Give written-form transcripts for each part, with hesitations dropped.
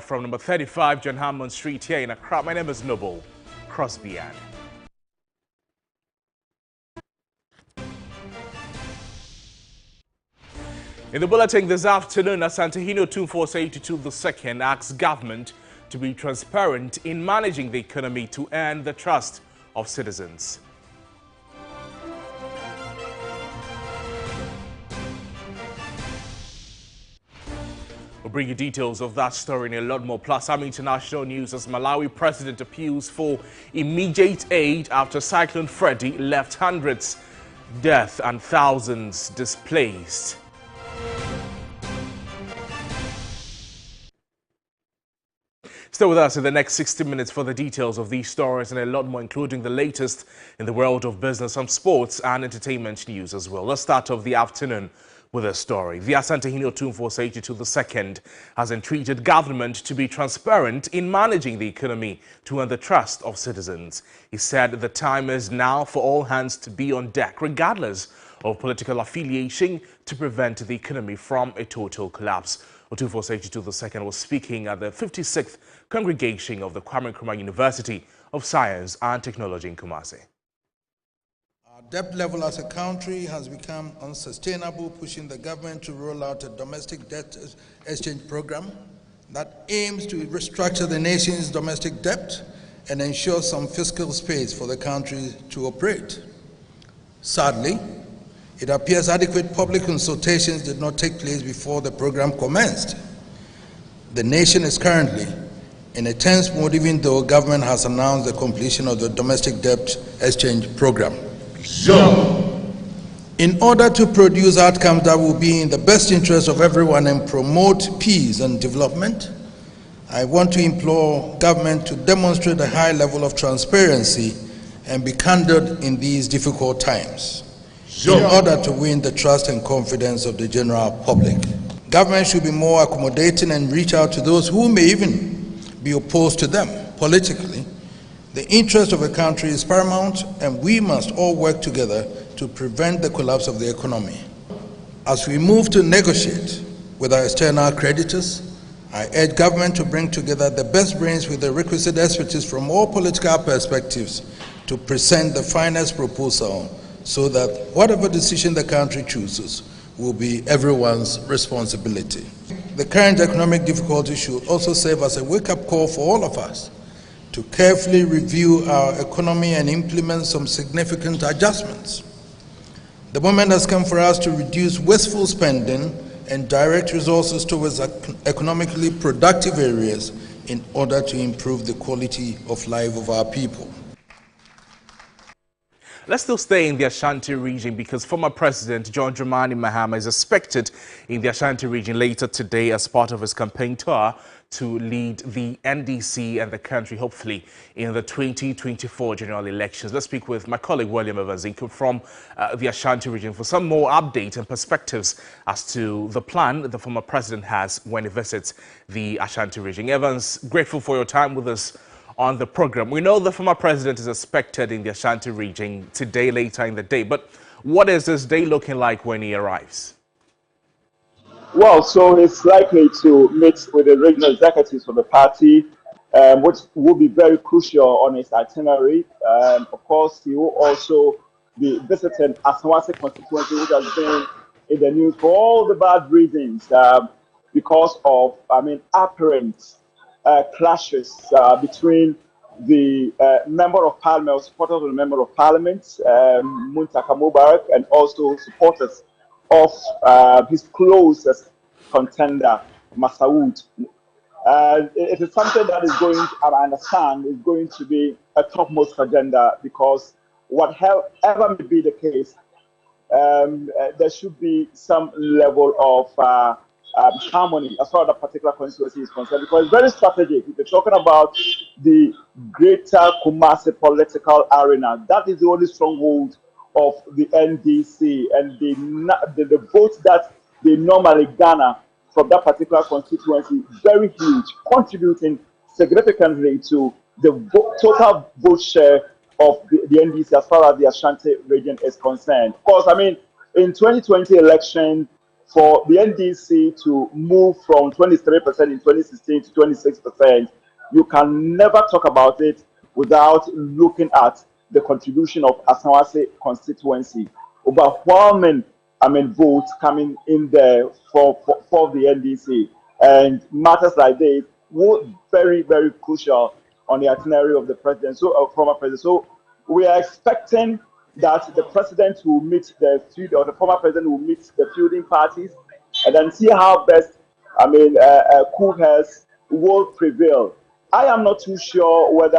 From number 35 John Hammond Street here in Accra. My name is Noble Crosby. In the bulletin this afternoon, Asantehene Otumfuo 82 II asks government to be transparent in managing the economy to earn the trust of citizens. We'll bring you details of that story and a lot more. Plus, some international news as Malawi president appeals for immediate aid after Cyclone Freddy left hundreds dead and thousands displaced. Stay with us in the next 60 minutes for the details of these stories and a lot more, including the latest in the world of business, some sports and entertainment news as well. Let's start off the afternoon with a story. The Asantehene Otumfuo 82 II has entreated government to be transparent in managing the economy to earn the trust of citizens. He said the time is now for all hands to be on deck, regardless of political affiliation, to prevent the economy from a total collapse. Otumfuo 82 II was speaking at the 56th congregation of the Kwame Nkrumah University of Science and Technology in Kumasi. Our debt level as a country has become unsustainable, pushing the government to roll out a domestic debt exchange program that aims to restructure the nation's domestic debt and ensure some fiscal space for the country to operate. Sadly, it appears adequate public consultations did not take place before the program commenced. The nation is currently in a tense mode, even though government has announced the completion of the domestic debt exchange program. In order to produce outcomes that will be in the best interest of everyone and promote peace and development, I want to implore government to demonstrate a high level of transparency and be candid in these difficult times in order to win the trust and confidence of the general public. Government should be more accommodating and reach out to those who may even be opposed to them politically. The interest of a country is paramount, and we must all work together to prevent the collapse of the economy. As we move to negotiate with our external creditors, I urge government to bring together the best brains with the requisite expertise from all political perspectives to present the finest proposal so that whatever decision the country chooses will be everyone's responsibility. The current economic difficulty should also serve as a wake-up call for all of us to carefully review our economy and implement some significant adjustments. The moment has come for us to reduce wasteful spending and direct resources towards economically productive areas in order to improve the quality of life of our people. Let's still stay in the Ashanti region because former President John Dramani Mahama is expected in the Ashanti region later today as part of his campaign tour to lead the NDC and the country, hopefully, in the 2024 general elections. Let's speak with my colleague William Evanzinko from the Ashanti region for some more updates and perspectives as to the plan the former president has when he visits the Ashanti region. Evans, grateful for your time with us on the program. We know the former president is expected in the Ashanti region today, later in the day, but what is this day looking like when he arrives? Well, so he's likely to meet with the regional executives for the party, which will be very crucial on his itinerary. Of course, he will also be visiting Asawase constituency, which has been in the news for all the bad reasons because of, apparent clashes between the member of parliament, supporters of the member of parliament, Muntaka Mubarak, and also supporters of his closest contender, Masaud. It is something that is going, I understand, is going to be a topmost agenda because whatever may be the case, there should be some level of harmony as far as that particular constituency is concerned, because it's very strategic. If you're talking about the greater Kumasi political arena, that is the only stronghold of the NDC, and the votes that they normally garner from that particular constituency, very huge, contributing significantly to the total vote share of the NDC as far as the Ashanti region is concerned. Of course, in 2020 election, for the NDC to move from 23% in 2016 to 26%, you can never talk about it without looking at the contribution of Asawase constituency. Overwhelming, votes coming in there for the NDC. And matters like this were very, very crucial on the itinerary of the president, former president. So we are expecting that the president will meet the former president will meet the fielding parties and then see how best, cool heads will prevail. I am not too sure whether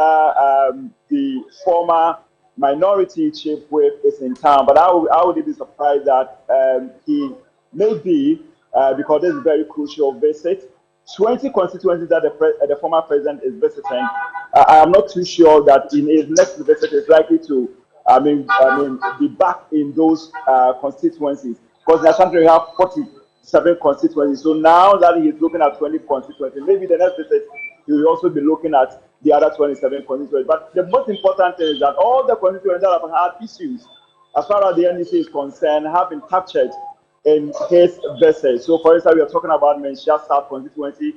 the former minority chief whip is in town, but I would be surprised that he may be, because this is a very crucial visit. 20 constituencies that the former president is visiting. I am not too sure that in his next visit is likely to, be back in those constituencies, because in Ashanti we have 47 constituencies. So now that he is looking at 20 constituencies, maybe the next visit he will also be looking at the other 27 constituencies. But the most important thing is that all the constituencies that have had issues, as far as the NDC is concerned, have been captured in his visit. So, for instance, we are talking about Menchia South constituency.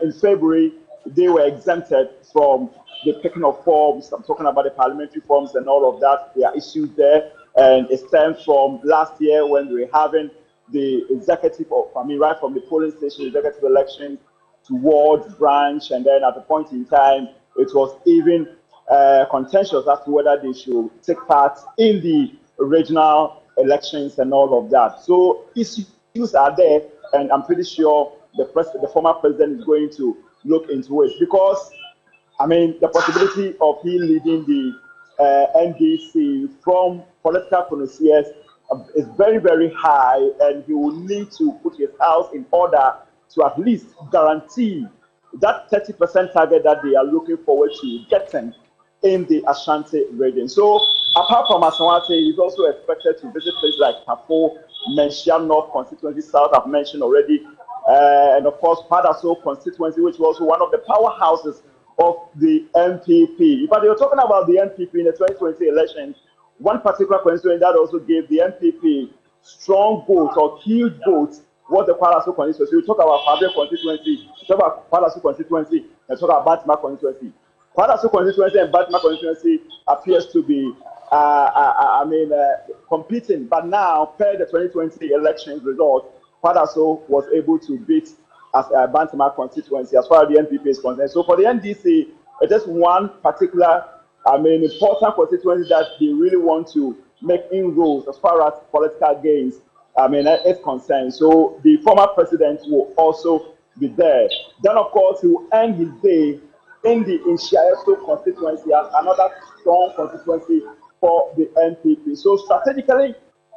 In February, they were exempted from the picking of forms. I'm talking about the parliamentary forms and all of that. There are issues there, and it stems from last year when we were having the executive, right from the polling station, executive elections to ward, branch, and then at a point in time, it was even contentious as to whether they should take part in the regional elections and all of that. So issues are there, and I'm pretty sure the former president is going to look into it, because the possibility of him leading the NDC from political connoisseurs is very, very high, and he will need to put his house in order to at least guarantee that 30% target that they are looking forward to getting in the Ashanti region. So apart from Asawase, he's also expected to visit places like Tafo, Menchia North constituency, South I've mentioned already, and of course Padaso constituency, which was one of the powerhouses of the NPP. But they were talking about the NPP in the 2020 elections. One particular constituency that also gave the NPP strong votes or huge votes was the Padaso constituency. We talk about Fabre constituency, we talk about Padaso constituency, and talk about Baltimore constituency. Padaso constituency and Baltimore constituency appears to be competing, but now per the 2020 elections result, Padaso was able to beat as a Baltimore constituency as far as the NPP is concerned. So for the NDC, it is one particular, important constituency that they really want to make inroads as far as political gains, is concerned. So the former president will also be there. Then, of course, he will end his day in the Inshiaeso constituency, another strong constituency for the NPP. So strategically,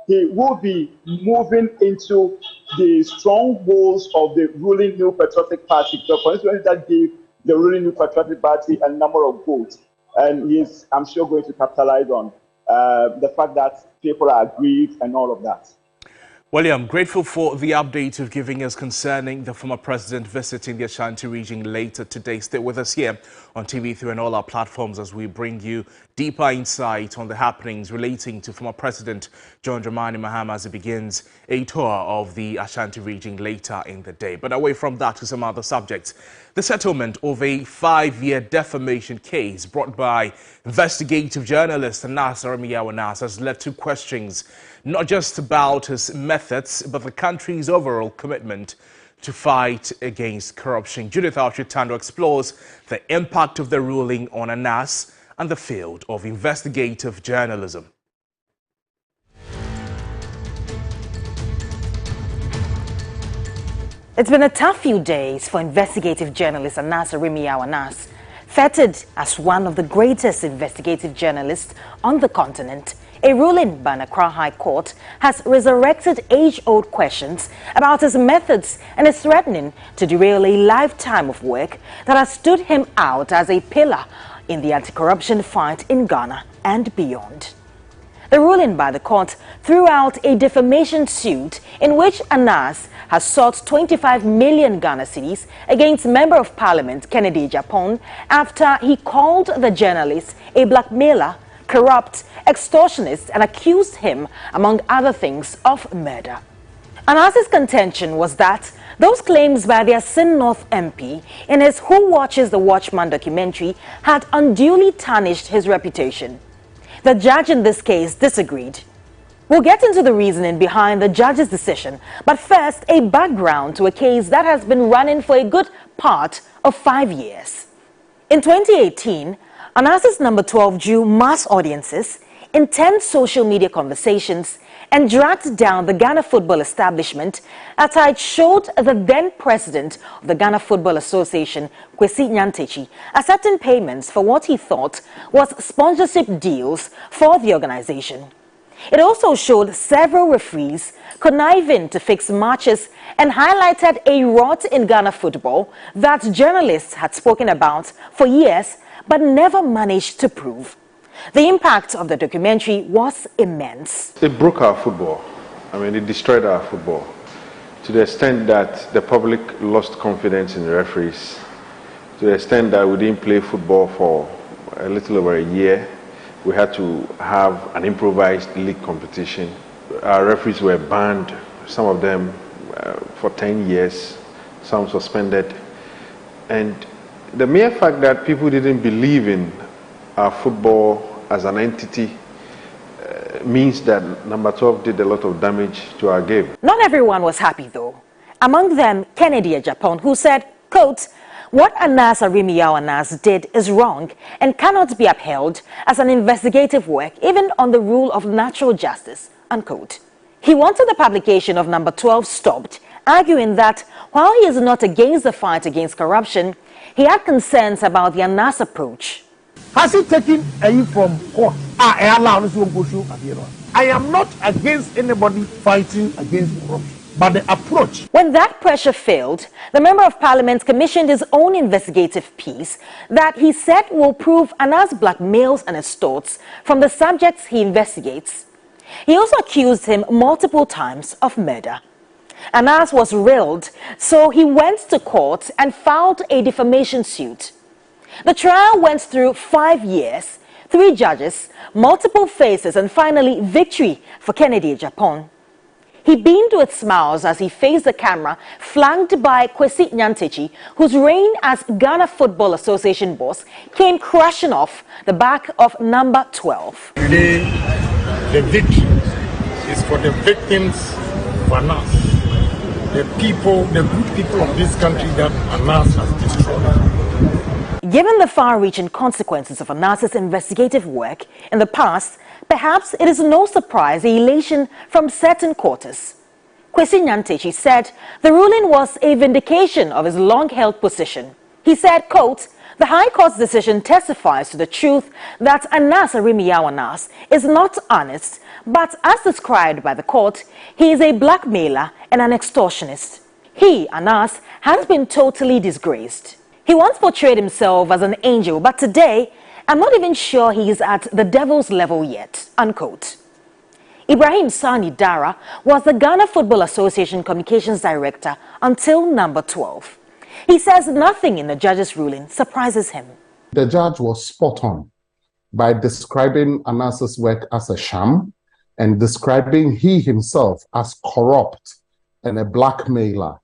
he will be moving into the strongholds of the ruling New Patriotic Party, the constituency that gave the ruling New Patriotic Party a number of votes. And he's, I'm sure, going to capitalize on the fact that people are aggrieved and all of that. William, grateful for the update of giving us concerning the former president visiting the Ashanti region later today. Stay with us here on TV3 and all our platforms as we bring you deeper insight on the happenings relating to former President John Dramani Mahama as he begins a tour of the Ashanti region later in the day. But away from that to some other subjects. The settlement of a 5-year defamation case brought by investigative journalist Anas Aremiyawo Anas has led to questions not just about his methods, but the country's overall commitment to fight against corruption. Judith Alchitando explores the impact of the ruling on Anas and the field of investigative journalism. It's been a tough few days for investigative journalist Anas Aremiyawo Anas, feted as one of the greatest investigative journalists on the continent. A ruling by Accra High Court has resurrected age-old questions about his methods and is threatening to derail a lifetime of work that has stood him out as a pillar in the anti-corruption fight in Ghana and beyond. The ruling by the court threw out a defamation suit in which Anas has sought 25 million Ghana cedis against Member of Parliament Kennedy Agyapong after he called the journalist a blackmailer, corrupt, extortionist, and accused him, among other things, of murder. Anas's contention was that those claims by the Asin North MP in his Who Watches the Watchman documentary had unduly tarnished his reputation. The judge in this case disagreed. We'll get into the reasoning behind the judge's decision, but first, a background to a case that has been running for a good part of 5 years. In 2018, Anas's Number 12 drew mass audiences, intense social media conversations, and dragged down the Ghana football establishment after it showed the then president of the Ghana Football Association, Kwesi Nyantakyi, accepting payments for what he thought was sponsorship deals for the organization. It also showed several referees conniving to fix matches and highlighted a rot in Ghana football that journalists had spoken about for years but never managed to prove. The impact of the documentary was immense. It broke our football. It destroyed our football to the extent that the public lost confidence in the referees, to the extent that we didn't play football for a little over a year. We had to have an improvised league competition. Our referees were banned, some of them for 10 years, some suspended. And the mere fact that people didn't believe in our football as an entity means that Number 12 did a lot of damage to our game. Not everyone was happy though. Among them, Kennedy Agyapong, who said, quote, "What Anas Arimi Anas did is wrong and cannot be upheld as an investigative work even on the rule of natural justice," unquote. He wanted the publication of Number 12 stopped, arguing that while he is not against the fight against corruption, he had concerns about the Anas approach. Has he taken a from court? I am not against anybody fighting against corruption, but the approach. When that pressure failed, the Member of Parliament commissioned his own investigative piece that he said will prove Anas blackmails and extorts from the subjects he investigates. He also accused him multiple times of murder. Anas was railed, so he went to court and filed a defamation suit. The trial went through 5 years, 3 judges, multiple phases, and finally victory for Kennedy Agyapong. He beamed with smiles as he faced the camera, flanked by Kwesi Nyantakyi, whose reign as Ghana Football Association boss came crashing off the back of Number 12. Today, the victory is for the victims of Anas, the people, the good people of this country that Anas has destroyed. Given the far-reaching consequences of Anas's investigative work in the past, perhaps it is no surprise the elation from certain quarters. Kwesi Nyantakyi said the ruling was a vindication of his long-held position. He said, quote, "The High Court's decision testifies to the truth that Anas Arimi Anas is not honest, but as described by the court, he is a blackmailer and an extortionist. He, Anas, has been totally disgraced. He once portrayed himself as an angel, but today, I'm not even sure he is at the devil's level yet," unquote. Ibrahim Sani Dara was the Ghana Football Association Communications Director until Number 12. He says nothing in the judge's ruling surprises him. The judge was spot on by describing Anas's work as a sham and describing he himself as corrupt and a blackmailer,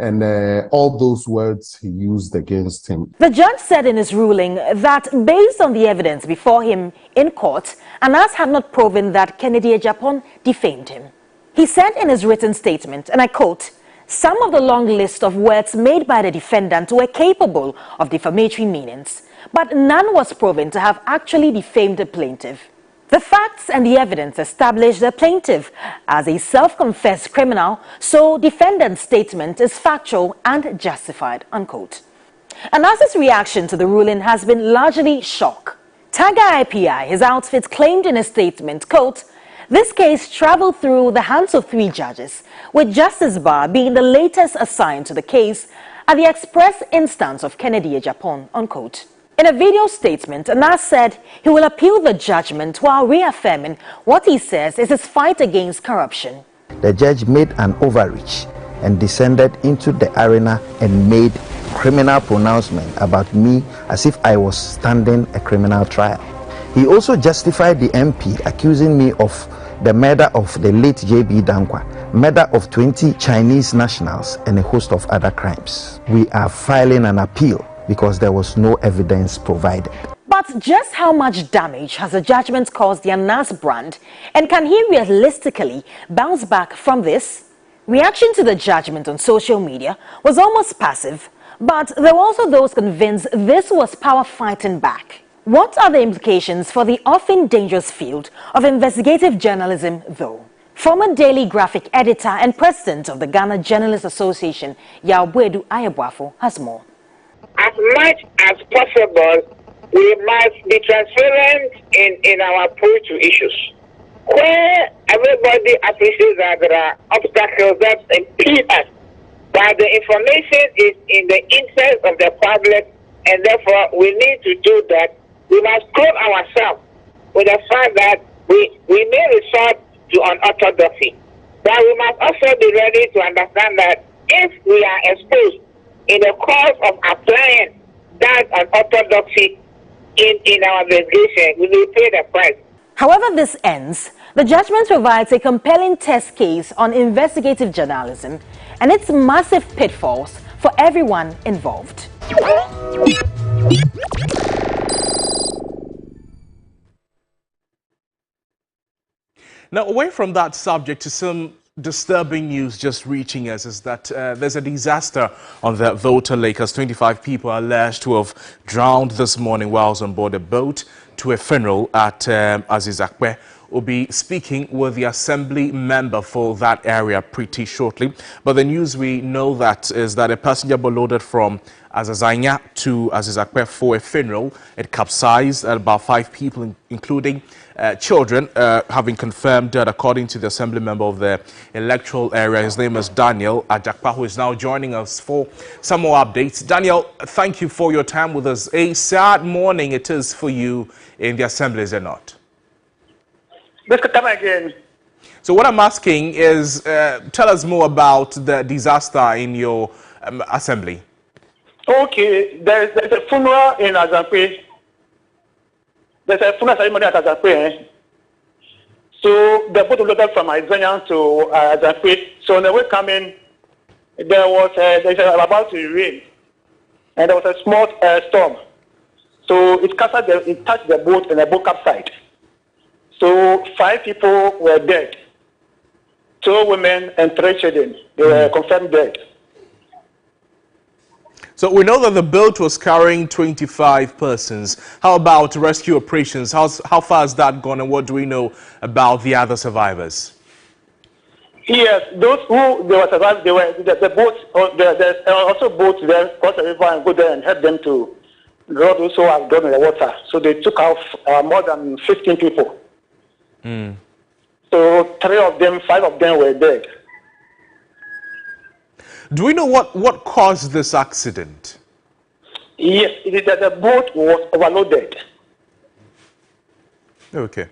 and all those words he used against him. The judge said in his ruling that based on the evidence before him in court, Anas had not proven that Kennedy Agyapong defamed him. He said in his written statement, and I quote, "Some of the long list of words made by the defendant were capable of defamatory meanings, but none was proven to have actually defamed the plaintiff. The facts and the evidence establish the plaintiff as a self-confessed criminal, so defendant's statement is factual and justified," unquote. Anas's reaction to the ruling has been largely shock. Tiger IPI, his outfit, claimed in a statement, quote, "This case traveled through the hands of 3 judges, with Justice Barr being the latest assigned to the case at the express instance of Kennedy Agyapong," unquote. In a video statement, Anas said he will appeal the judgment while reaffirming what he says is his fight against corruption. The judge made an overreach and descended into the arena and made criminal pronouncement about me as if I was standing a criminal trial. He also justified the MP accusing me of the murder of the late J.B. Dankwa, murder of 20 Chinese nationals, and a host of other crimes. We are filing an appeal because there was no evidence provided. But just how much damage has the judgment caused the Anas brand, and can he realistically bounce back from this? Reaction to the judgment on social media was almost passive, but there were also those convinced this was power fighting back. What are the implications for the often dangerous field of investigative journalism, though? Former Daily Graphic editor and president of the Ghana Journalists Association, Yawbedu Ayebwafo, has more. As much as possible, we must be transparent in our approach to issues. Where everybody appreciates that there are obstacles that impede us, but the information is in the interest of the public, and therefore we need to do that. We must clothe ourselves with the fact that we may resort to unorthodoxy, but we must also be ready to understand that if we are exposed in the course of applying that unorthodoxy in our investigation, we will pay the price. However this ends, the judgment provides a compelling test case on investigative journalism and its massive pitfalls for everyone involved. Now, away from that subject, to some disturbing news just reaching us is that there's a disaster on the Volta Lake as 25 people are alleged to have drowned this morning whilst on board a boat to a funeral at Aziz Akpe. We'll be speaking with the assembly member for that area pretty shortly. But the news we know that is that a passenger boat loaded from Azazanya to Aziz Akpe for a funeral. It capsized, and about 5 people, including children, having confirmed that according to the assembly member of the electoral area. His name is Daniel Ajakpa, who is now joining us for some more updates. Daniel, thank you for your time with us. A sad morning it is for you in the assembly, is it not? Come again. So what I'm asking is, tell us more about the disaster in your assembly. Okay, there's a funeral in Azakwe. There's a funeral ceremony at Azakwe. So the boat loaded from Azanya to Azakwe. So when they were coming, there was about to rain, and there was a small storm. So it touched the boat, and the boat capsized. So 5 people were dead, 2 women and 3 children. They were confirmed dead. So we know that the boat was carrying 25 persons. How about rescue operations? How far has that gone, and what do we know about the other survivors? Yes, those who they were survived, they were the boats. There's also boats there cross the river and go there and help them to draw those who have gone in the water. So they took out more than 15 people. So 5 of them were dead. Do we know what caused this accident? Yes, it is that the boat was overloaded. Okay.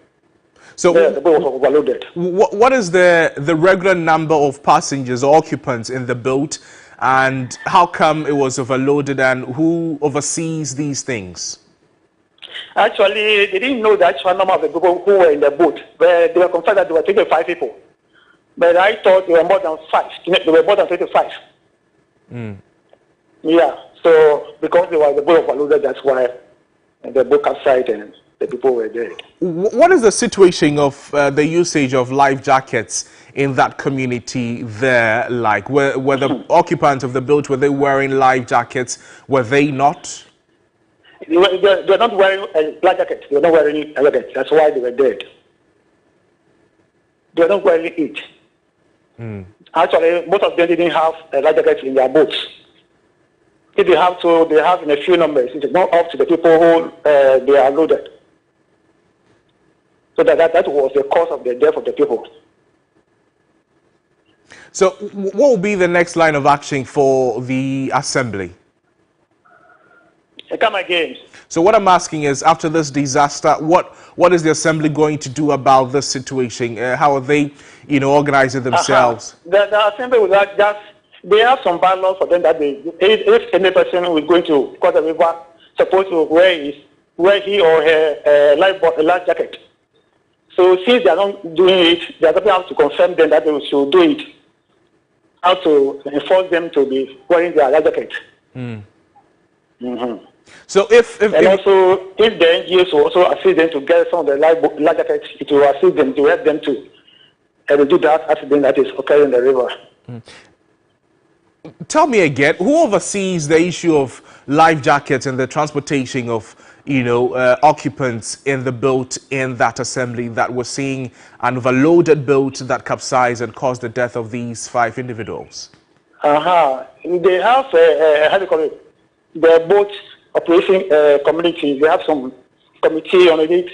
So the boat was overloaded. What is the regular number of passengers or occupants in the boat, and how come it was overloaded, and who oversees these things? Actually, they didn't know the actual number of the people who were in the boat, but they were confirmed that there were 25 people. But I thought there were more than 5. There were more than 25. Yeah, so because the boat was overloaded, that's why the boat capsized and the people were dead. What is the situation of the usage of life jackets in that community there like? Were the occupants of the boat, were they wearing life jackets? Were they not? They're not wearing life jackets. They're not wearing a jacket. That's why they were dead. They're not wearing it. Actually, most of them didn't have life jackets in their boats. If they have to, they have in a few numbers. It's not up to the people who they are loaded. So that was the cause of the death of the people. So what will be the next line of action for the assembly? Come again. So what I'm asking is, after this disaster, what is the assembly going to do about this situation? How are they, organizing themselves? The assembly will just, they have some bylaws for them that if any person is going to cross the river, supposed to wear he or her life jacket. So since they are not doing it, they are going to have to confirm them that they should do it. How to enforce them to be wearing their life jacket. So also, if the NGOs will also assist them to get some of the life jackets, it will assist them to help them to do that accident that is occurring in the river. Tell me again, who oversees the issue of life jackets and the transportation of, occupants in the boat in that assembly that we're seeing an overloaded boat that capsized and caused the death of these 5 individuals? They have, how do you call it, the boat operation community. They have some committee on it,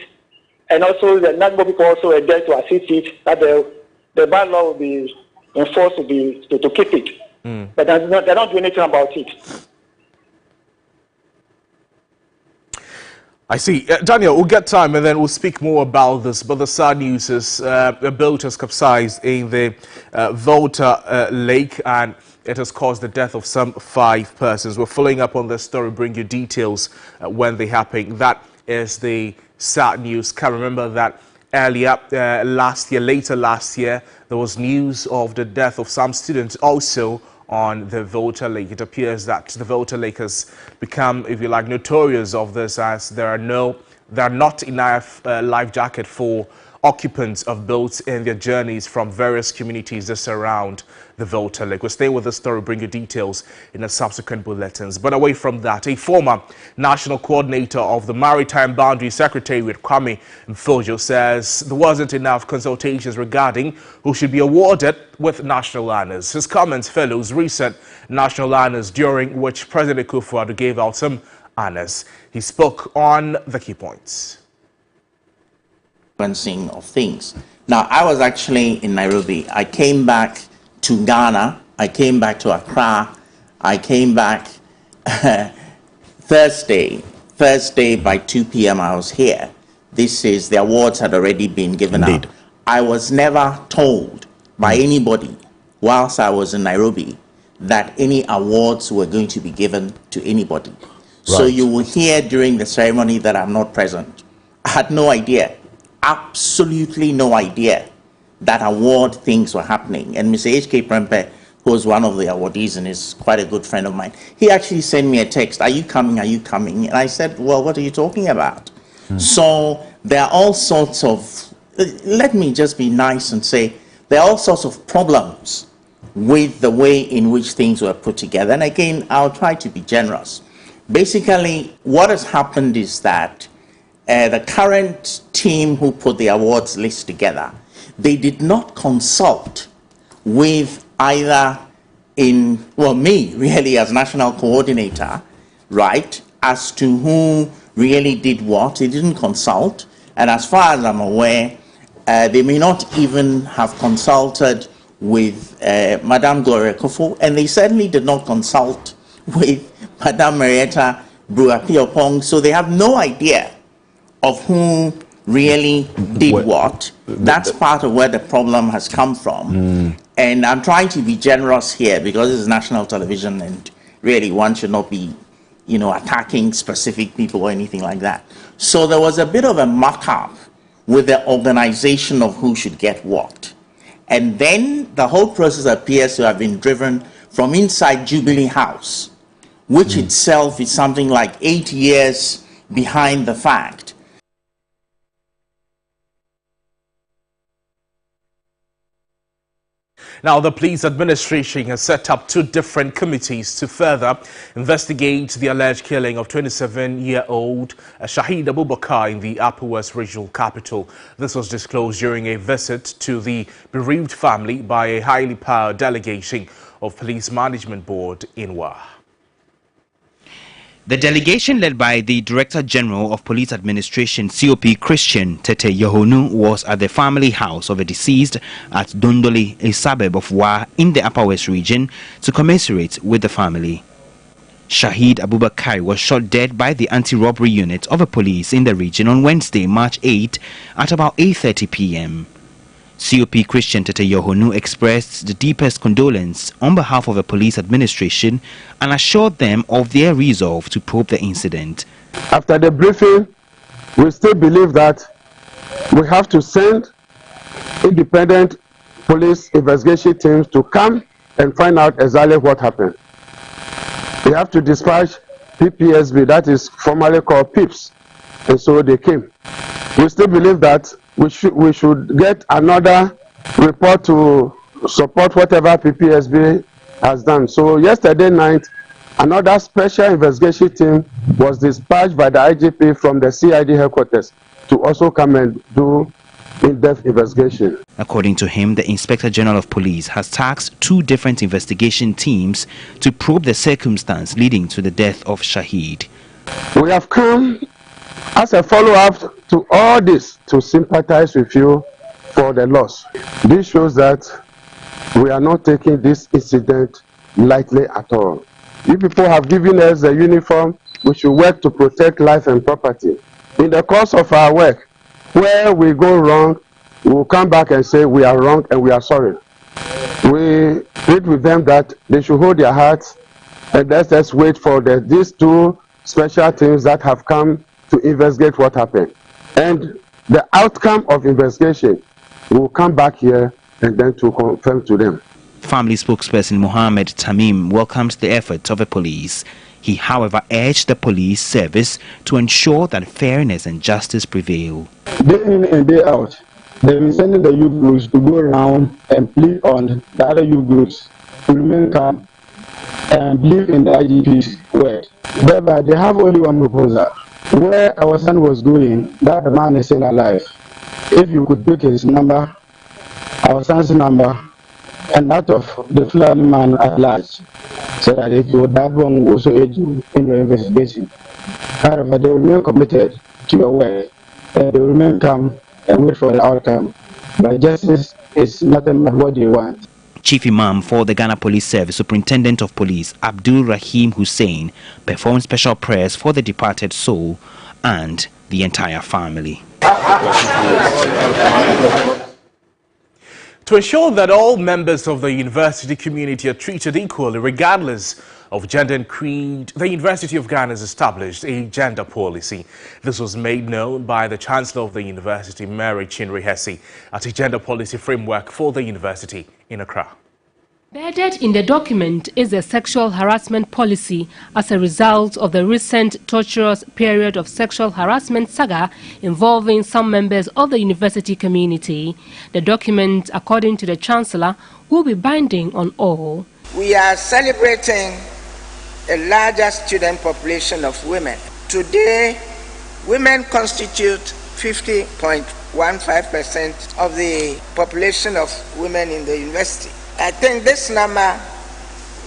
and also the NAGBO people also are there to assist it, that the bylaw will be enforced to keep it. But they don't do anything about it. I see. Daniel, we'll get time and then we'll speak more about this. But the sad news is a boat has capsized in the Volta Lake and it has caused the death of some 5 persons. We're following up on this story, bring you details when they happen. That is the sad news. Can remember that earlier later last year, there was news of the death of some students also on the Volta Lake. It appears that the Volta Lake has become, if you like, notorious of this, as there are not enough life jacket for occupants of boats in their journeys from various communities that surround the Volta Lake. We'll stay with the story, bring you details in the subsequent bulletins. But away from that, a former national coordinator of the Maritime Boundary Secretariat, Kwame Mfojo, says there wasn't enough consultations regarding who should be awarded with national honors. His comments follows recent national honors during which President Akufo-Addo gave out some honors. He spoke on the key points. Of things. Now, I was actually in Nairobi. I came back to Ghana. I came back to Accra. I came back Thursday by 2 p.m. I was here. The awards had already been given out. I was never told by anybody whilst I was in Nairobi that any awards were going to be given to anybody. Right. So you will hear during the ceremony that I'm not present. I had no idea. Absolutely no idea that award things were happening. And Mr. H.K. Prempeh, who was one of the awardees and is quite a good friend of mine, he actually sent me a text, "Are you coming? Are you coming?" And I said, "Well, what are you talking about?" So there are all sorts of, let me just be nice and say, there are all sorts of problems with the way in which things were put together. And again, I'll try to be generous. Basically, what has happened is that the current team who put the awards list together, they did not consult with either me really as national coordinator, right, as to who really did what. They didn't consult. And as far as I'm aware, they may not even have consulted with Madame Gloria Kufuor, and they certainly did not consult with Madame Marietta Brua-Piopong, so they have no idea of who really did what. That's part of where the problem has come from. And I'm trying to be generous here because this is national television and really one should not be, attacking specific people or anything like that. So there was a bit of a mock-up with the organization of who should get what. And then the whole process appears to have been driven from inside Jubilee House, which itself is something like 8 years behind the fact. Now, the police administration has set up 2 different committees to further investigate the alleged killing of 27-year-old Shahid Abubakar in the Upper West Regional Capital. This was disclosed during a visit to the bereaved family by a highly powered delegation of Police Management Board in Wa. The delegation led by the Director General of Police Administration, COP Christian Tete Yohonu, was at the family house of a deceased at Dondoli, a suburb of Wa in the Upper West region, to commiserate with the family. Shahid Abubakar was shot dead by the anti-robbery unit of the police in the region on Wednesday, March 8 at about 8:30 p.m. COP Christian Tete Yohonu expressed the deepest condolence on behalf of the police administration and assured them of their resolve to probe the incident. After the briefing, we still believe that we have to send independent police investigation teams to come and find out exactly what happened. We have to dispatch PPSB, that is formerly called PIPS, and so they came. We still believe that we should get another report to support whatever PPSB has done. So yesterday night, another special investigation team was dispatched by the IGP from the CID headquarters to also come and do in-depth investigation. According to him, the Inspector General of Police has tasked 2 different investigation teams to probe the circumstance leading to the death of Shahid. We have come as a follow-up to all this to sympathize with you for the loss. This shows that we are not taking this incident lightly at all. You people have given us the uniform. We should work to protect life and property. In the course of our work, where we go wrong, we will come back and say we are wrong and we are sorry. We plead with them that they should hold their hearts and let's just wait for these 2 special teams that have come to investigate what happened. And the outcome of investigation, we will come back here and then to confirm to them. Family spokesperson Mohammed Tamim welcomes the efforts of the police. He, however, urged the police service to ensure that fairness and justice prevail. Day in and day out, they've been sending the youth groups to go around and plead on the other youth groups to remain calm and believe in the IGP's word. Thereby, they have only one proposal. Where our son was going, that man is still alive. If you could pick his number, our son's number, and that of the Fulani man at large, so that if you that one will also aid you in your investigation. However, they will remain committed to your work, and they will remain calm and wait for the outcome. But justice is nothing but what they want. Chief Imam for the Ghana Police Service, Superintendent of Police Abdul Rahim Hussein, performed special prayers for the departed soul and the entire family. To ensure that all members of the university community are treated equally regardless of gender and creed, the University of Ghana has established a gender policy. This was made known by the Chancellor of the University, Mary Chinri Hesse, at a gender policy framework for the university in Accra. Embedded in the document is a sexual harassment policy as a result of the recent torturous period of sexual harassment saga involving some members of the university community. The document, according to the Chancellor, will be binding on all. We are celebrating a larger student population of women. Today, women constitute 50.15% of the population of women in the university. I think this number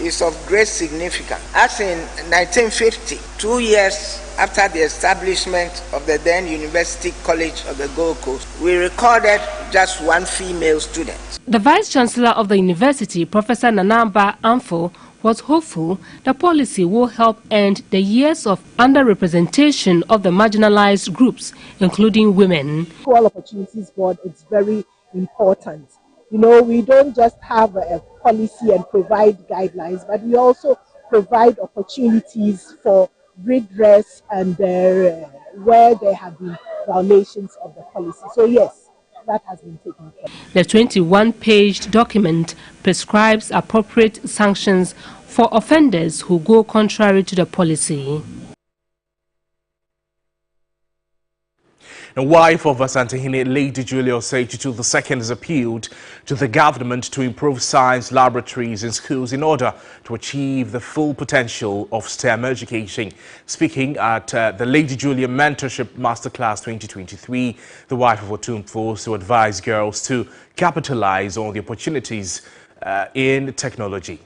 is of great significance. As in 1950, 2 years after the establishment of the then University College of the Gold Coast, we recorded just 1 female student. The Vice-Chancellor of the university, Professor Nanamba Amfo, was hopeful the policy will help end the years of underrepresentation of the marginalized groups, including women. Equal Opportunities Board is very important. You know, we don't just have a policy and provide guidelines, but we also provide opportunities for redress and where there have been violations of the policy. So yes, that has been taken care of. The 21-page document prescribes appropriate sanctions for offenders who go contrary to the policy. The wife of Asantehene, Lady Julia Osei Tutu II, has appealed to the government to improve science laboratories in schools in order to achieve the full potential of STEM education. Speaking at the Lady Julia Mentorship Masterclass 2023, the wife of Otumfuo also advised girls to capitalize on the opportunities in technology.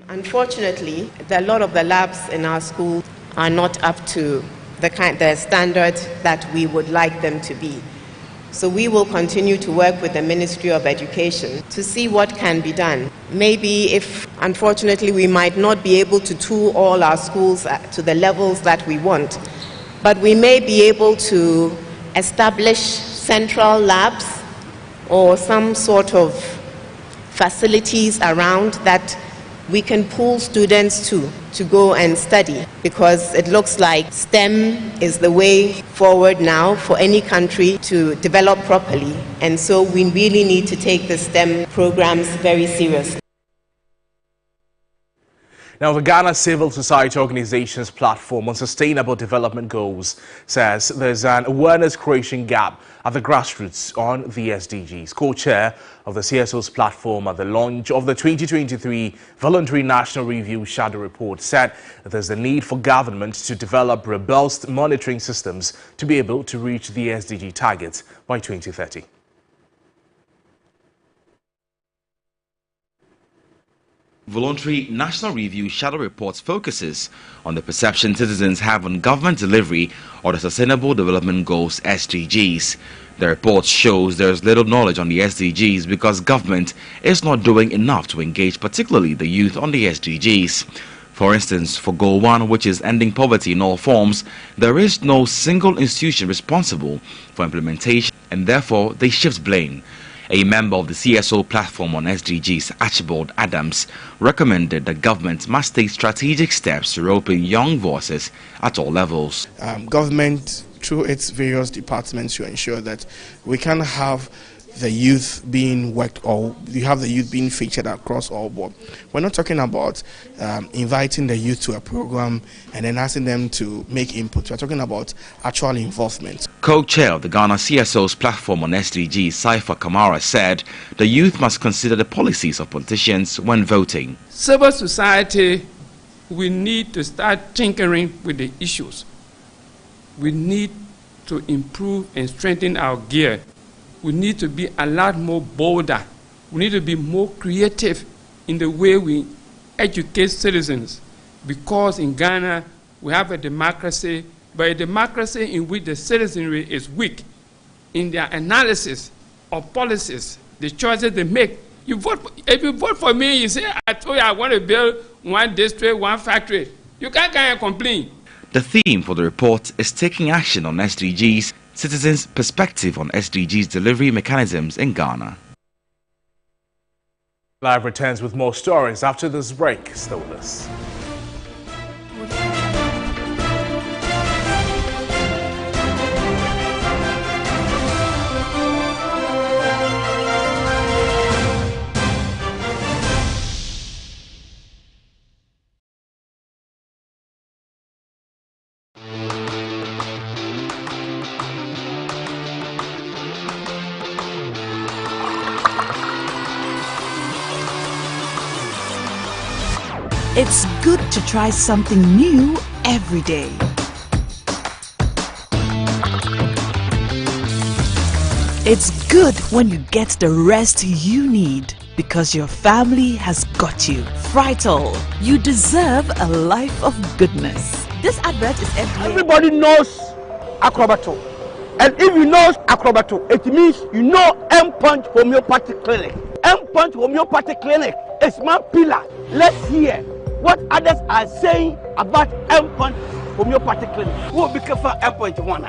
Unfortunately, a lot of the labs in our school are not up to the standard that we would like them to be. So we will continue to work with the Ministry of Education to see what can be done. Maybe if, unfortunately, we might not be able to tool all our schools to the levels that we want, but we may be able to establish central labs or some sort of facilities around that we can pull students to go and study, because it looks like STEM is the way forward now for any country to develop properly. And so we really need to take the STEM programs very seriously. Now, the Ghana Civil Society Organization's platform on sustainable development goals says there's an awareness creation gap at the grassroots on the SDGs. Co-chair of the CSO's platform at the launch of the 2023 Voluntary National Review Shadow Report said there's a need for government to develop robust monitoring systems to be able to reach the SDG targets by 2030. Voluntary National Review Shadow Reports focuses on the perception citizens have on government delivery of the Sustainable Development Goals SDGs. The report shows there is little knowledge on the SDGs because government is not doing enough to engage particularly the youth on the SDGs. For instance, for Goal 1, which is ending poverty in all forms, there is no single institution responsible for implementation, and therefore they shift blame. A member of the CSO platform on SDGs, Archibald Adams, recommended that government must take strategic steps to rope in young voices at all levels. Government, through its various departments, to ensure that we can have the youth being worked, or you have the youth being featured across all board. We're not talking about inviting the youth to a program and then asking them to make input. We're talking about actual involvement. Co-chair of the Ghana CSO's platform on SDGs, Saifa Kamara, said the youth must consider the policies of politicians when voting. Civil society, we need to start tinkering with the issues. We need to improve and strengthen our gear. We need to be a lot more bolder. We need to be more creative in the way we educate citizens, because in Ghana we have a democracy, but a democracy in which the citizenry is weak in their analysis of policies, the choices they make. If you vote for me, you say, I told you I want to build one district, one factory. You can't come and complain. The theme for the report is taking action on SDGs, citizens' perspective on SDGs delivery mechanisms in Ghana. Live returns with more stories after this break. Stay with us. It's good to try something new every day. It's good when you get the rest you need because your family has got you. Frytol, you deserve a life of goodness. This advert is FDA. Everybody knows Acrobato. And if you know Acrobato, it means you know M-Punch Homeopathic Clinic. M-Punch Homeopathic Clinic is my pillar. Let's hear what others are saying about M-Punch Homeopathic Clinic. Who will be careful M-Punch one?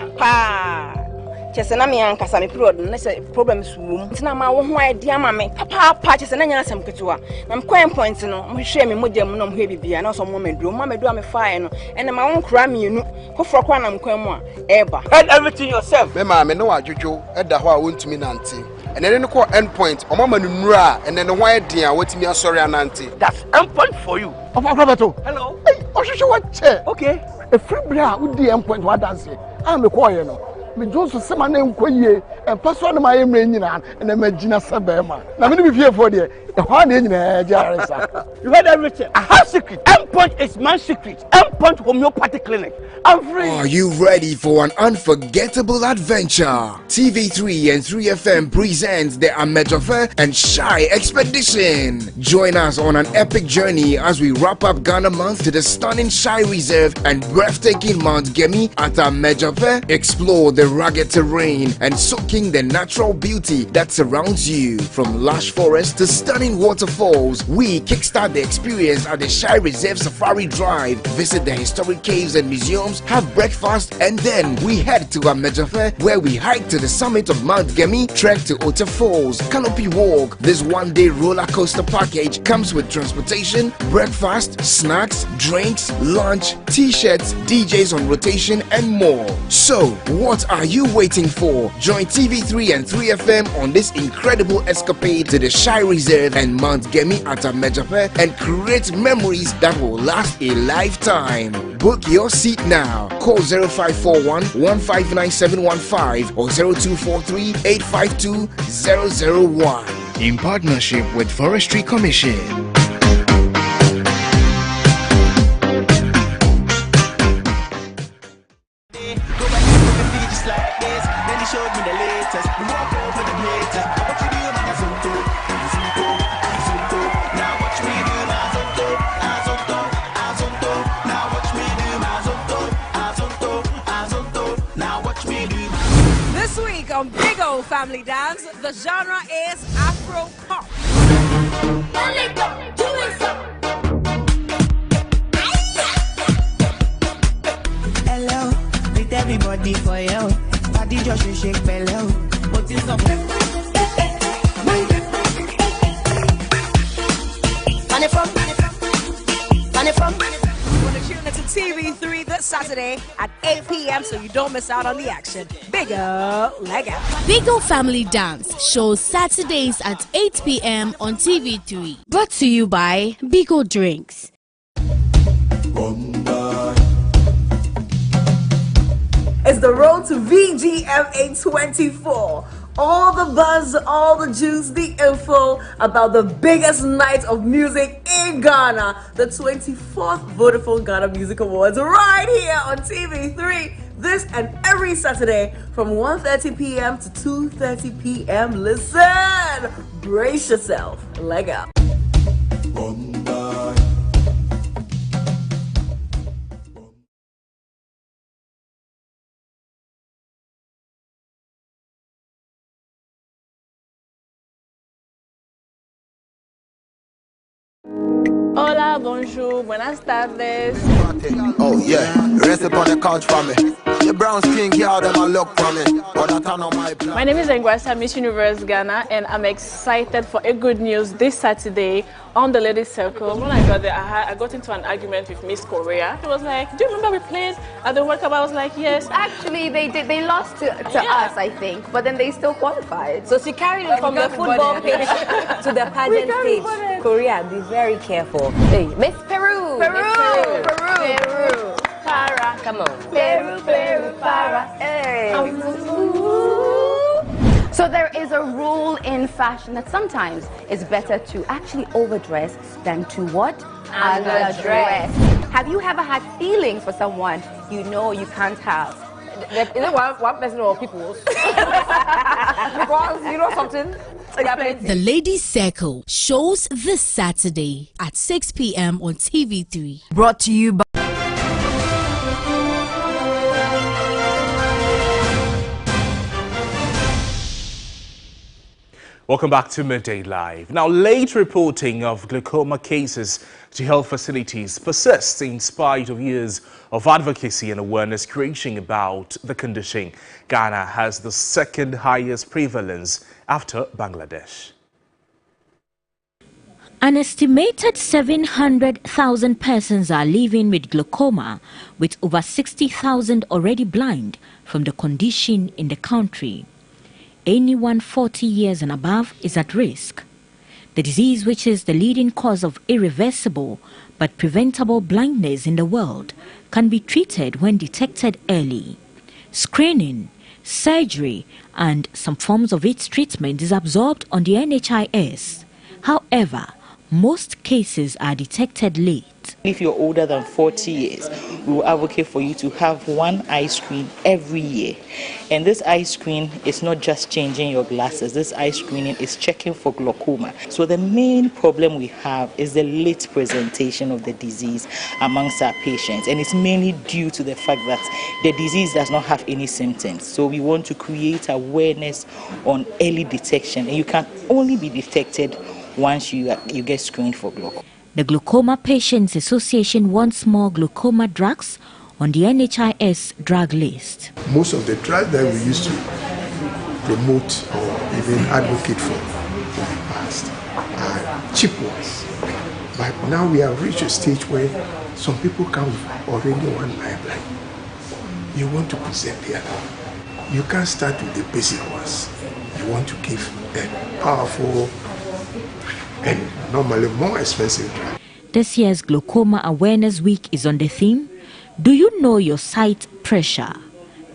Chesena me ankasa me period na say problems wom ntina ma wo ho idea ma me papa chesena nya asem ketewa na me coin point no mo hwe me modam no mo hwe bibia na so mo medu me fire no ene ma won kra me enu kofro kwa na mkwan mu a eba head everything yourself me ma me no adwodwo eda ho a wontumi nante ene ne ko end point o mama nu nura ene ne ho eden a watimi asori anante. That's end point for you of Acrobato. Hello hey ohwehwe what che okay a free bra wo di end point what dance am me call you no me Joseph sema na enkoyie e paso na my emre nyina na magina sebema na me be fie for there e ho na nyina jaresa. You heard everything. I have secret. M-Punch is my secret. M-Punch Homeopathic Clinic. I'm free. Are you ready for an unforgettable adventure? TV3 and 3FM presents the Amejofe and Shy Expedition. Join us on an epic journey as we wrap up Ghana month to the stunning Shy Reserve and breathtaking Mount Gemi at Amejofe. Explore the rugged terrain and soaking the natural beauty that surrounds you. From lush forests to stunning waterfalls, we kickstart the experience at the Shire Reserve Safari Drive. Visit the historic caves and museums, have breakfast, and then we head to Amejofe, where we hike to the summit of Mount Gemi, trek to Ota Falls, Canopy Walk. This one-day roller coaster package comes with transportation, breakfast, snacks, drinks, lunch, t-shirts, DJs on rotation, and more. So, what are you waiting for? Join TV3 and 3FM on this incredible escapade to the Shire Reserve and Mount Gemi at Amejofe and create memories that will last a lifetime. Book your seat now. Call 0541 159 or 0243 852 001. In partnership with Forestry Commission. On Big O Family Dance, the genre is Afro Pop. Hello, with everybody for you. Body just shake bellow. What is up? Money from. Tune into TV3 this Saturday at 8 p.m. so you don't miss out on the action. Big O, leg out. Big O Family Dance shows Saturdays at 8 p.m. on TV3. Brought to you by Big O Drinks. It's the road to VGMA 24. All the buzz, all the juice, the info about the biggest night of music in Ghana, the 24th Vodafone Ghana Music Awards, right here on TV3. This and every Saturday from 1:30 p.m. to 2:30 p.m. Listen, brace yourself, leg up. Hola, bonjour, buenas tardes. Oh yeah, rest upon the couch for me. The brown skin girl, them a look for me. But I turn on my plan. My name is Engwasa, Miss Universe Ghana, and I'm excited for a good news this Saturday on the Ladies Circle. When I got there, I got into an argument with Miss Korea. She was like, "Do you remember we played at the World Cup?" I was like, "Yes." Actually, they did. They lost to us, I think, but then they still qualified. So she carried it from the football pitch to the pageant stage. Korea, be very careful. Hey, Miss Peru. Peru. Para, come on. Peru, para. Hey. So there is a rule in fashion that sometimes it's better to actually overdress than to what? Underdress. Have you ever had feelings for someone you know you can't have? Is it one person or people? Because you know something? The Ladies Circle shows this Saturday at 6 p.m. on TV3. Brought to you by Welcome back to Midday Live. Now, late reporting of glaucoma cases to health facilities persists in spite of years of advocacy and awareness creation about the condition. Ghana has the second highest prevalence after Bangladesh. An estimated 700,000 persons are living with glaucoma, with over 60,000 already blind from the condition in the country. Anyone 40 years and above is at risk. The disease, which is the leading cause of irreversible but preventable blindness in the world, can be treated when detected early. Screening, surgery, and some forms of its treatment is absorbed on the NHIS. However, most cases are detected late. list. If you're older than 40 years, we will advocate for you to have one eye screen every year. And this eye screen is not just changing your glasses. This eye screening is checking for glaucoma. So the main problem we have is the late presentation of the disease amongst our patients. And it's mainly due to the fact that the disease does not have any symptoms. So we want to create awareness on early detection. And you can only be detected once you get screened for glaucoma. The Glaucoma Patients Association wants more glaucoma drugs on the NHIS drug list. Most of the drugs that we used to promote or even advocate for in the past are cheap ones. But now we have reached a stage where some people come with already one eye blind. You want to present the other. You can't start with the basic ones. You want to give a powerful and normally more expensive drug. This year's Glaucoma Awareness Week is on the theme, Do you know your sight pressure?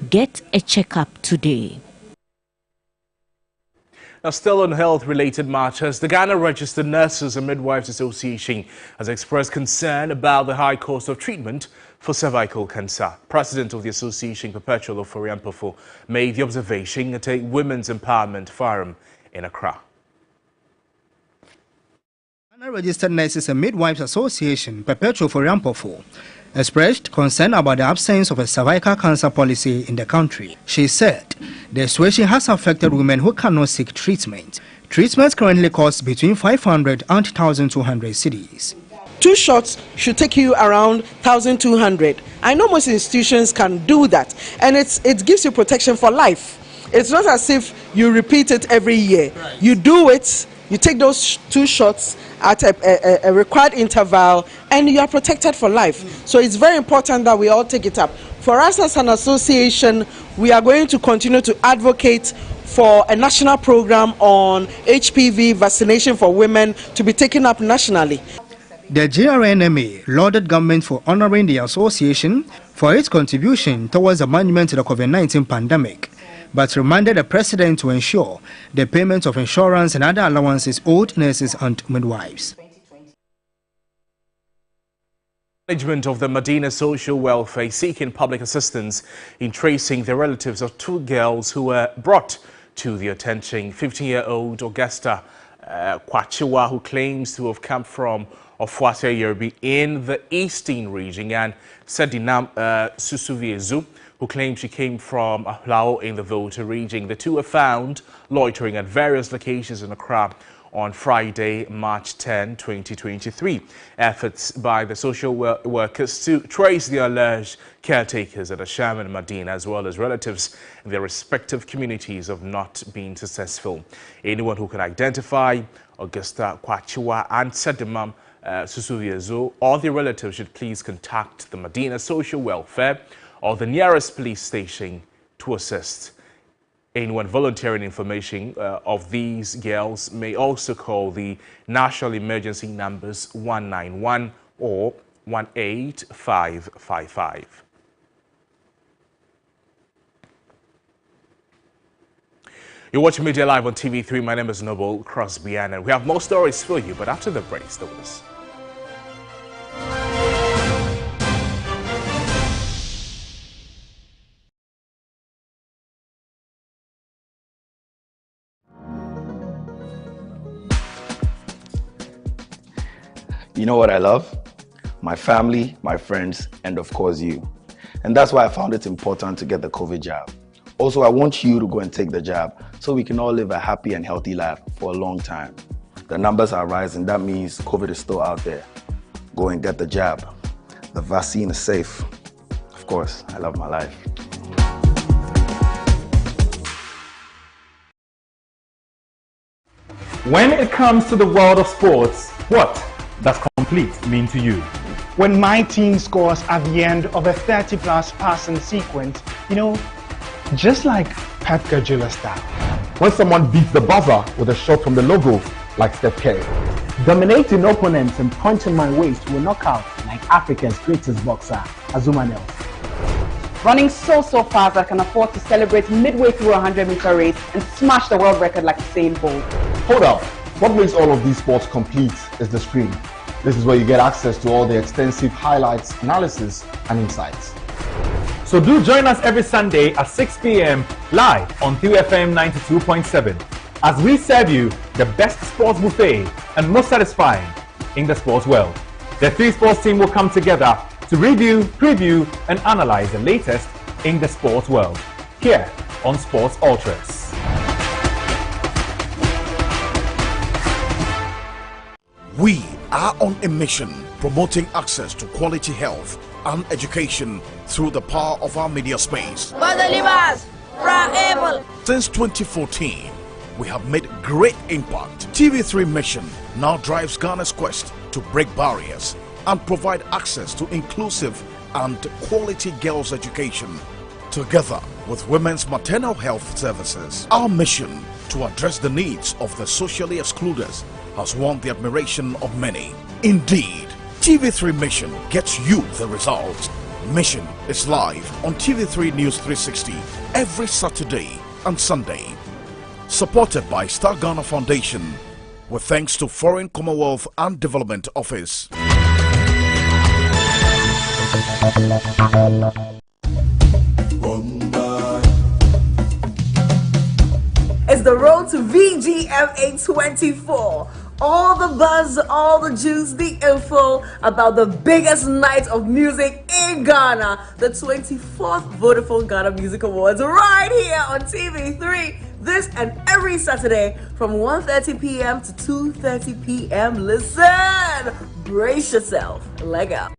Get a checkup today. Now, still on health-related matters, the Ghana Registered Nurses and Midwives Association has expressed concern about the high cost of treatment for cervical cancer. President of the association, Perpetual Oforiampofo, made the observation at a Women's Empowerment Forum in Accra. Ghana Registered Nurses and Midwives Association, Perpetual Oforiampofo, expressed concern about the absence of a cervical cancer policy in the country. She said the situation has affected women who cannot seek treatment. Treatment currently costs between 500 and 1,200 cedis. 2 shots should take you around 1,200. I know most institutions can do that, and it gives you protection for life. It's not as if you repeat it every year. You do it, you take those 2 shots at a required interval, and you are protected for life. So it's very important that we all take it up. For us as an association, we are going to continue to advocate for a national program on HPV vaccination for women to be taken up nationally. The GRNMA lauded government for honoring the association for its contribution towards the management of the COVID-19 pandemic, but remanded the president to ensure the payment of insurance and other allowances owed nurses and midwives. Management of the Medina Social Welfare seeking public assistance in tracing the relatives of 2 girls who were brought to the attention. 15-year-old Augusta Kwachiwa, who claims to have come from Ofuase Yerbi in the eastern region, and Sedinam Susuviezu, who claims she came from Ahlao in the Volta region. The 2 were found loitering at various locations in Accra on Friday, March 10, 2023. Efforts by the social workers to trace the alleged caretakers at Asham and Medina, as well as relatives in their respective communities, have not been successful. Anyone who can identify Augusta Kwachiwa and Sedimam Susuviezu or their relatives should please contact the Medina Social Welfare or the nearest police station to assist. Anyone volunteering information of these girls may also call the national emergency numbers 191 or 18555. You're watching Media Live on TV3. My name is Noble Crosby, and we have more stories for you, but after the break, stay with us. You know what I love? My family, my friends, and of course you. And that's why I found it important to get the COVID jab. Also, I want you to go and take the jab so we can all live a happy and healthy life for a long time. The numbers are rising. That means COVID is still out there. Go and get the jab. The vaccine is safe. Of course, I love my life. When it comes to the world of sports, what does complete mean to you? When my team scores at the end of a 30-plus passing sequence, just like Pep Guardiola style. When someone beats the buzzer with a shot from the logo, like Steph Curry. Dominating opponents and punching my waist to a knockout like Africa's greatest boxer, Azumah Nelson. Running so fast I can afford to celebrate midway through a 100-meter race and smash the world record like Usain Bolt. Hold up. What makes all of these sports complete is the screen. This is where you get access to all the extensive highlights, analysis, and insights. So do join us every Sunday at 6 p.m. live on QFM 92.7 as we serve you the best sports buffet and most satisfying in the sports world. The three sports team will come together to review, preview, and analyze the latest in the sports world here on Sports Ultras. We are on a mission promoting access to quality health and education through the power of our media space. Since 2014, we have made great impact. TV3 mission now drives Ghana's quest to break barriers and provide access to inclusive and quality girls' education, together with women's maternal health services. Our mission to address the needs of the socially excluded has won the admiration of many. Indeed, TV3 Mission gets you the results. Mission is live on TV3 News 360 every Saturday and Sunday. Supported by Star Ghana Foundation, with thanks to Foreign Commonwealth and Development Office. It's the road to VGMA 24. All the buzz, all the juice, the info about the biggest night of music in Ghana, the 24th Vodafone Ghana Music Awards, right here on TV3. This and every Saturday from 1:30 p.m. to 2:30 p.m. Listen, brace yourself, leg up.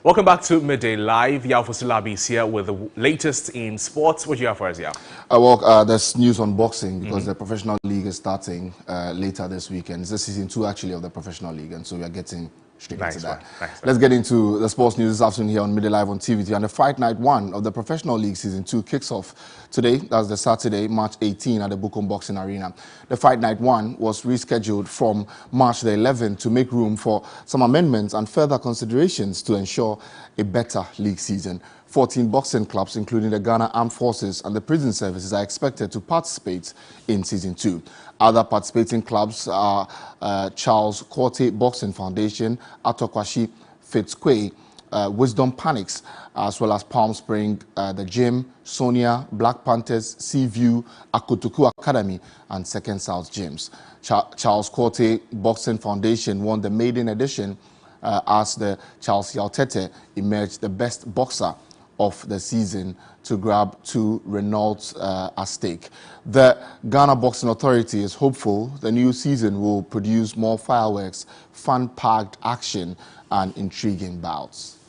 Welcome back to Midday Live. Yao Fosilabi is here with the latest in sports. What do you have for us, Yao? There's news on boxing because the professional league is starting later this weekend. It's the season 2 actually of the professional league, and so we are getting straight into that. Let's get into the sports news this afternoon here on Midday Live on TV2. And the Fight Night 1 of the professional league season 2 kicks off today. That's the Saturday, March 18 at the Bukom Boxing Arena. The Fight Night 1 was rescheduled from March the 11th to make room for some amendments and further considerations to ensure a better league season. 14 boxing clubs, including the Ghana Armed Forces and the Prison Services, are expected to participate in Season 2. Other participating clubs are Charles Korte Boxing Foundation, Atokwashi Fitzquay, Wisdom Panics, as well as Palm Spring, the Gym, Sonia, Black Panthers, Seaview, Akotuku Academy, and Second South Gyms. Charles Korte Boxing Foundation won the maiden edition as the Charles Yautete emerged the best boxer of the season to grab 2 Renaults at stake. The Ghana Boxing Authority is hopeful the new season will produce more fireworks, fun-packed action, and intriguing bouts.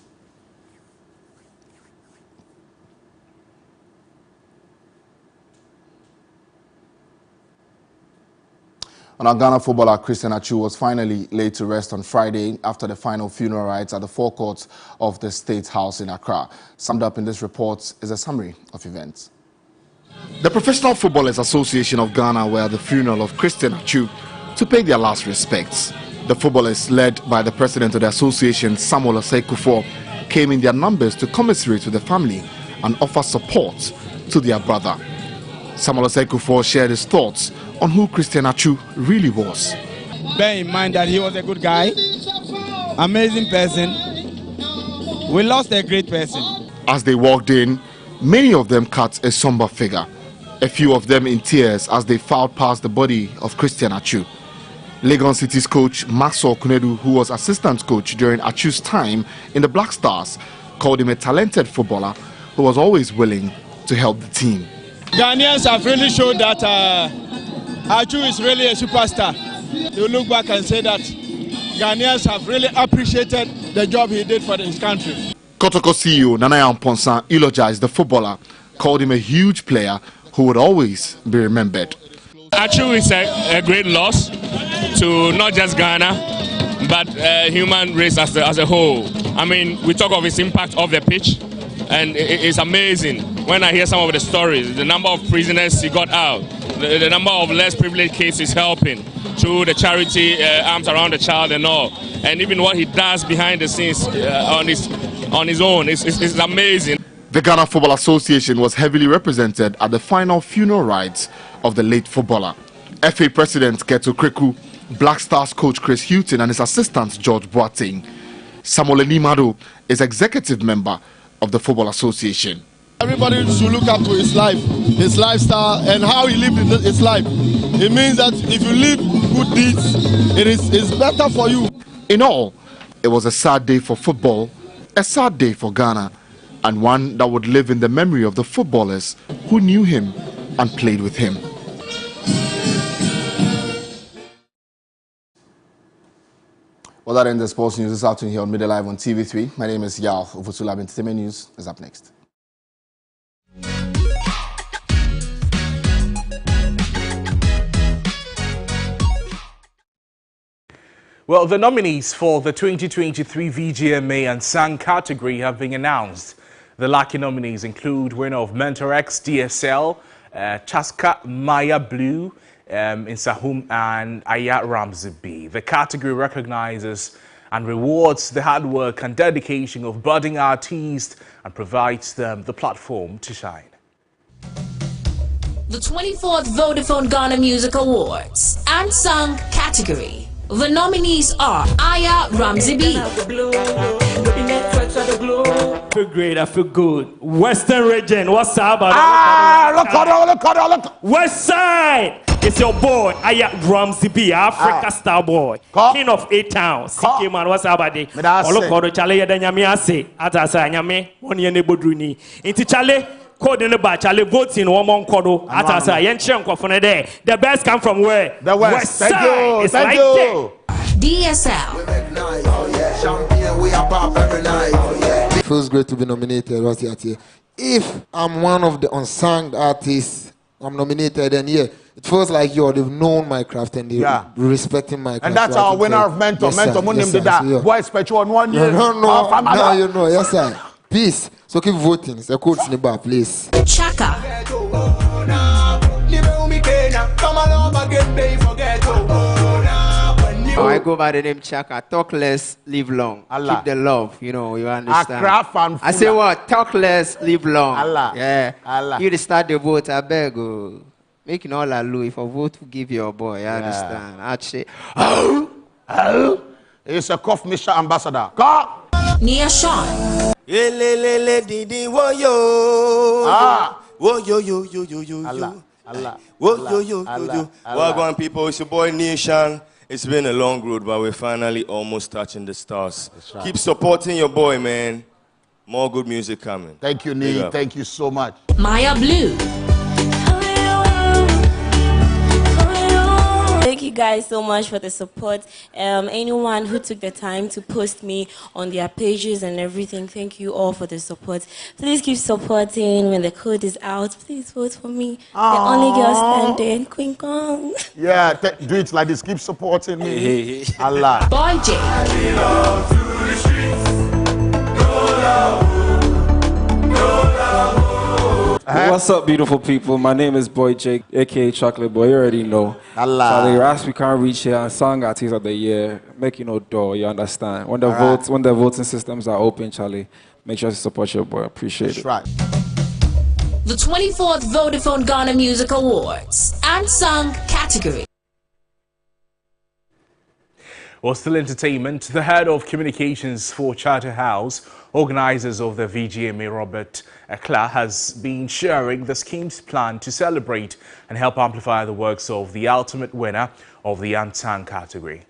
And our Ghana footballer Christian Atsu was finally laid to rest on Friday after the final funeral rites at the forecourt of the State House in Accra. Summed up in this report is a summary of events. The Professional Footballers Association of Ghana were at the funeral of Christian Atsu to pay their last respects. The footballers, led by the president of the association, Samuel Osei Kufuor, came in their numbers to commiserate with the family and offer support to their brother. Samuel Osei Kufuor shared his thoughts on who Christian Atsu really was. Bear in mind that he was a good guy, amazing person. We lost a great person. As they walked in, many of them cut a somber figure, a few of them in tears as they filed past the body of Christian Atsu. Legon City's coach Maxwell Kunedu, who was assistant coach during Atsu's time in the Black Stars, called him a talented footballer who was always willing to help the team. Ghanaians have really showed that Atsu is really a superstar. You look back and say that Ghanaians have really appreciated the job he did for his country. Kotoko CEO Nana Ponsan eulogized the footballer, called him a huge player who would always be remembered. Atsu is a great loss to not just Ghana, but human race as a whole. I mean, we talk of his impact off the pitch, and it's amazing when I hear some of the stories, the number of prisoners he got out, the number of less privileged kids is helping through the charity arms around the child and all. And even what he does behind the scenes on his own is amazing. The Ghana Football Association was heavily represented at the final funeral rites of the late footballer. FA President Keto Kreku, Black Stars coach Chris Houghton and his assistant George Boateng. Samuel Enimado is executive member of the Football Association. Everybody should look up to his life, his lifestyle, and how he lived his life. It means that if you live good deeds, it's better for you. In all, it was a sad day for football, a sad day for Ghana, and one that would live in the memory of the footballers who knew him and played with him. Well, that ends the sports news this afternoon here on Midday Live on TV3. My name is Yao. Uvutulab Entertainment News is up next. Well, the nominees for the 2023 VGMA and Sang category have been announced. The lucky nominees include winner of Mentor X DSL, Chaska Maya Blue, in Sahum, and Aya Ramsey B. The category recognizes and rewards the hard work and dedication of budding artists and provides them the platform to shine. The 24th Vodafone Ghana Music Awards and Song category. The nominees are Aya Ramsey B. I feel great, I feel good. Western region, what's up? Look. West side! It's your boy, Aya Ramsey B, Africa star boy. King of 8 towns. CK man, what's up, buddy? Look, Chale Yadanyami Ase. Atasa Yame, 1 year Nebodruni. Inti Chale, code in the batch, Chale votes in one kodo. Atasa, Yenchenko from there. The best come from where? The West side. Thank you. It's Thank right you. There. DSL. It feels great to be nominated. If I'm one of the unsung artists, I'm nominated, and yeah, it feels like they've known my craft and they're respecting my craft. And that's our winner of Mentor. Yes, Mentor, yes, did that. so, Boy, special on 1 year. No, you know, yes, sir. Peace. So keep voting. It's a code in the bar, please. Chaka. I go by the name Chaka. Talk less, live long. Allah. Keep the love, you understand. I say what? Talk less, live long. Allah. Yeah. Allah. You start the vote, I beg you. Making all aloo. If a vote to give your boy, you understand. I'd say, it's a cough, Mr. Ambassador. Nia Sean. Allah. Welcome, people. It's your boy Nation. It's been a long road, but we're finally almost touching the stars. Right. Keep supporting your boy, man. More good music coming. Thank you, Nee. Thank you so much. Maya Blue. Thank you guys so much for the support. Anyone who took the time to post me on their pages and everything, thank you all for the support. Please keep supporting. When the code is out, please vote for me. The only girl standing, Queen Kong. Yeah, do it like this. Keep supporting me. Allah. Boy J. What's up, beautiful people? My name is Boy Jake, aka Chocolate Boy. You already know. Allah. Charlie Ras, we can't reach here. And Song Artist of the Year, making no door. You understand? When the when the voting systems are open, Charlie, make sure to support your boy. Appreciate it. Right. The 24th Vodafone Ghana Music Awards and Song category. Well, still entertainment. The head of communications for Charterhouse, organizers of the VGMA, Robert Ekla, has been sharing the scheme's plan to celebrate and help amplify the works of the ultimate winner of the Unsung category.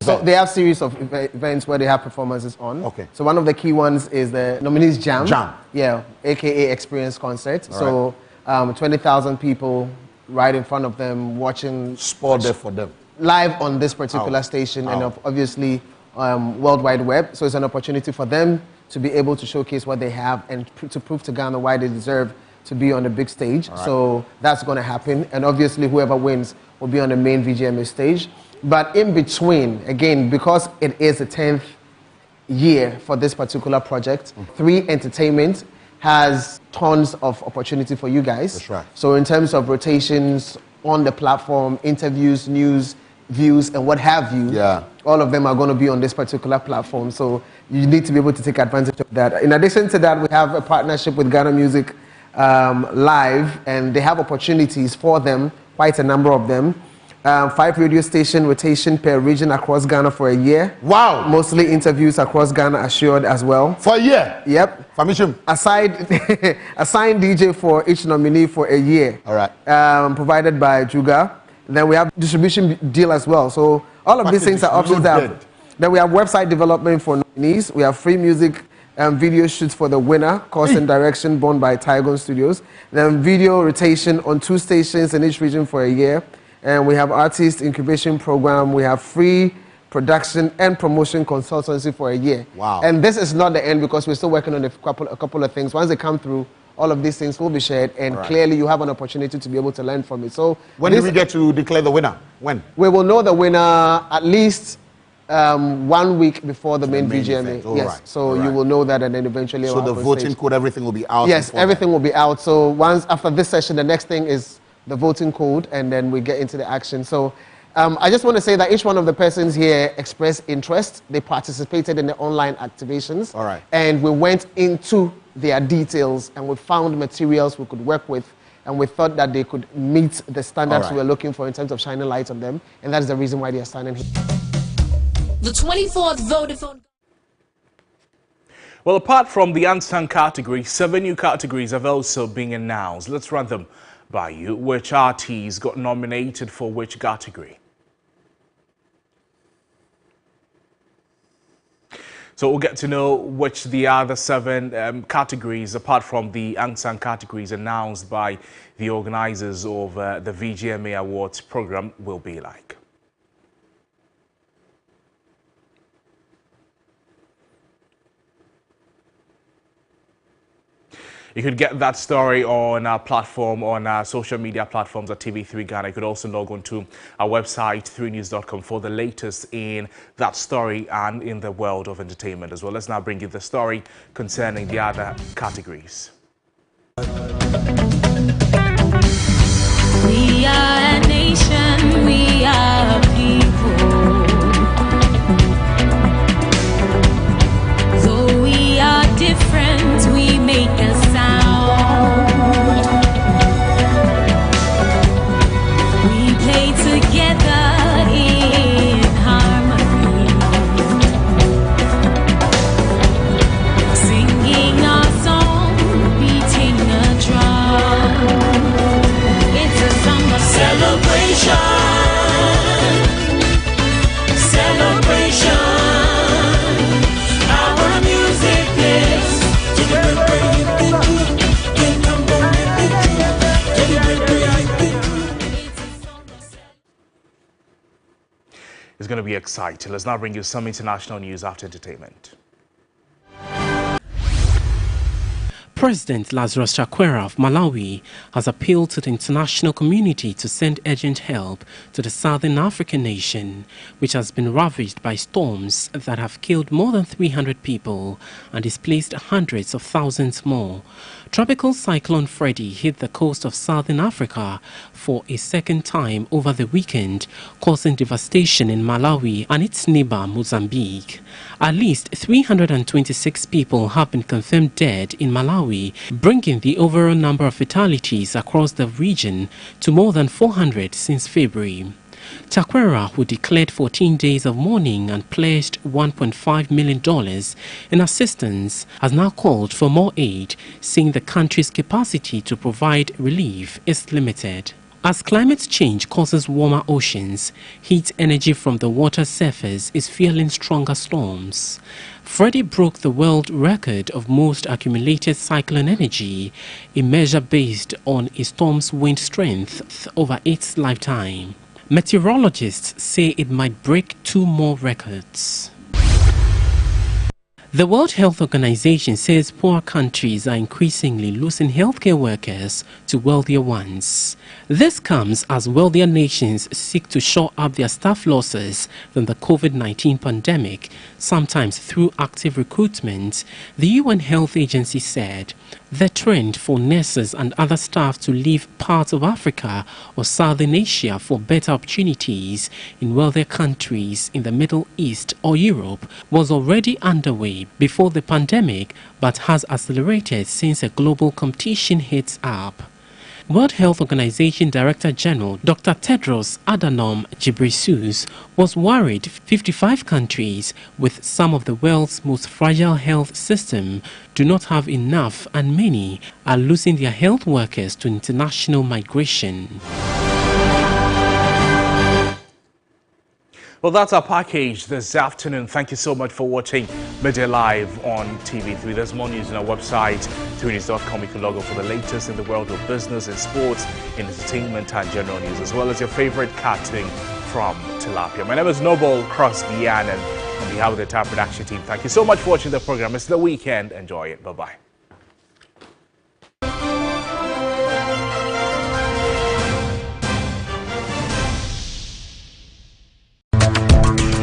So they have a series of events where they have performances on. Okay. So one of the key ones is the nominees Jam. Jam. Yeah, aka Experience Concert. So 20,000 people right in front of them watching. Sport there for them. Live on this particular station and obviously World Wide Web. So it's an opportunity for them to be able to showcase what they have and to prove to Ghana why they deserve to be on the big stage. So that's going to happen. And obviously whoever wins will be on the main VGMA stage. But in between, again, because it is the 10th year for this particular project, 3 Entertainment has tons of opportunity for you guys. That's right. So in terms of rotations on the platform, interviews, news, views, and what have you, all of them are going to be on this particular platform. So you need to be able to take advantage of that. In addition to that, we have a partnership with Ghana Music Live, and they have opportunities for them, quite a number of them. 5 radio station rotation per region across Ghana for a year. Wow. Mostly interviews across Ghana assured as well. For a year? Yep. Assigned DJ for each nominee for a year. All right. Provided by Juga. Then we have distribution deal as well. So all of these things are options that. Then we have website development for nominees. We have free music video shoots for the winner, course and direction borne by Tygon Studios. Then video rotation on 2 stations in each region for a year. And we have artist incubation program. We have free production and promotion consultancy for a year. Wow. And this is not the end, because we're still working on a couple of things. Once they come through, all of these things will be shared, and clearly you have an opportunity to be able to learn from it. So when do we get to declare the winner? When? We will know the winner at least 1 week before the main VGMA. Yes. So you will know that, and then eventually. So the voting code, everything will be out. Yes, everything will be out. So once after this session, the next thing is the voting code, and then we get into the action. So I just want to say that each one of the persons here expressed interest. They participated in the online activations. All right. And we went into their details, and we found materials we could work with, and we thought that they could meet the standards we were looking for in terms of shining light on them, and that's the reason why they are standing here. The 24th Vodafone. Well, apart from the unsung category, 7 new categories have also been announced. Let's run them by you. Which artists got nominated for which category? So we'll get to know which the other 7 categories, apart from the unsung categories announced by the organizers of the VGMA Awards program, will be like. You could get that story on our platform, on our social media platforms at TV3 Ghana. You could also log on to our website, 3news.com, for the latest in that story and in the world of entertainment as well. Let's now bring you the story concerning the other categories. We are a nation, we are a people. Though we are different, we make a sound. We play together in harmony, singing our song, beating a drum. It's a song of celebration, celebration. Our music is It's going to be exciting. Let's now bring you some international news after entertainment. President Lazarus Chakwera of Malawi has appealed to the international community to send urgent help to the southern African nation, which has been ravaged by storms that have killed more than 300 people and displaced hundreds of thousands more. Tropical Cyclone Freddy hit the coast of southern Africa for a second time over the weekend, causing devastation in Malawi and its neighbor Mozambique. At least 326 people have been confirmed dead in Malawi, bringing the overall number of fatalities across the region to more than 400 since February. Chakwera, who declared 14 days of mourning and pledged $1.5 million in assistance, has now called for more aid, saying the country's capacity to provide relief is limited. As climate change causes warmer oceans, heat energy from the water surface is fueling stronger storms. Freddy broke the world record of most accumulated cyclone energy, a measure based on a storm's wind strength over its lifetime. Meteorologists say it might break 2 more records. The World Health Organization says poor countries are increasingly losing healthcare workers to wealthier ones. This comes as wealthier nations seek to shore up their staff losses from the COVID-19 pandemic, sometimes through active recruitment, the UN Health Agency said. The trend for nurses and other staff to leave parts of Africa or Southern Asia for better opportunities in wealthier countries in the Middle East or Europe was already underway before the pandemic, but has accelerated since a global competition heats up. World Health Organization Director General Dr. Tedros Adhanom Ghebreyesus was worried 55 countries with some of the world's most fragile health system do not have enough, and many are losing their health workers to international migration. Well, that's our package this afternoon. Thank you so much for watching Midday Live on TV3. There's more news on our website, 3news.com. You can log on for the latest in the world of business and sports, in entertainment and general news, as well as your favorite cartoon from Tilapia. My name is Noble Crosby, and on behalf of the entire production team, thank you so much for watching the program. It's the weekend. Enjoy it. Bye-bye.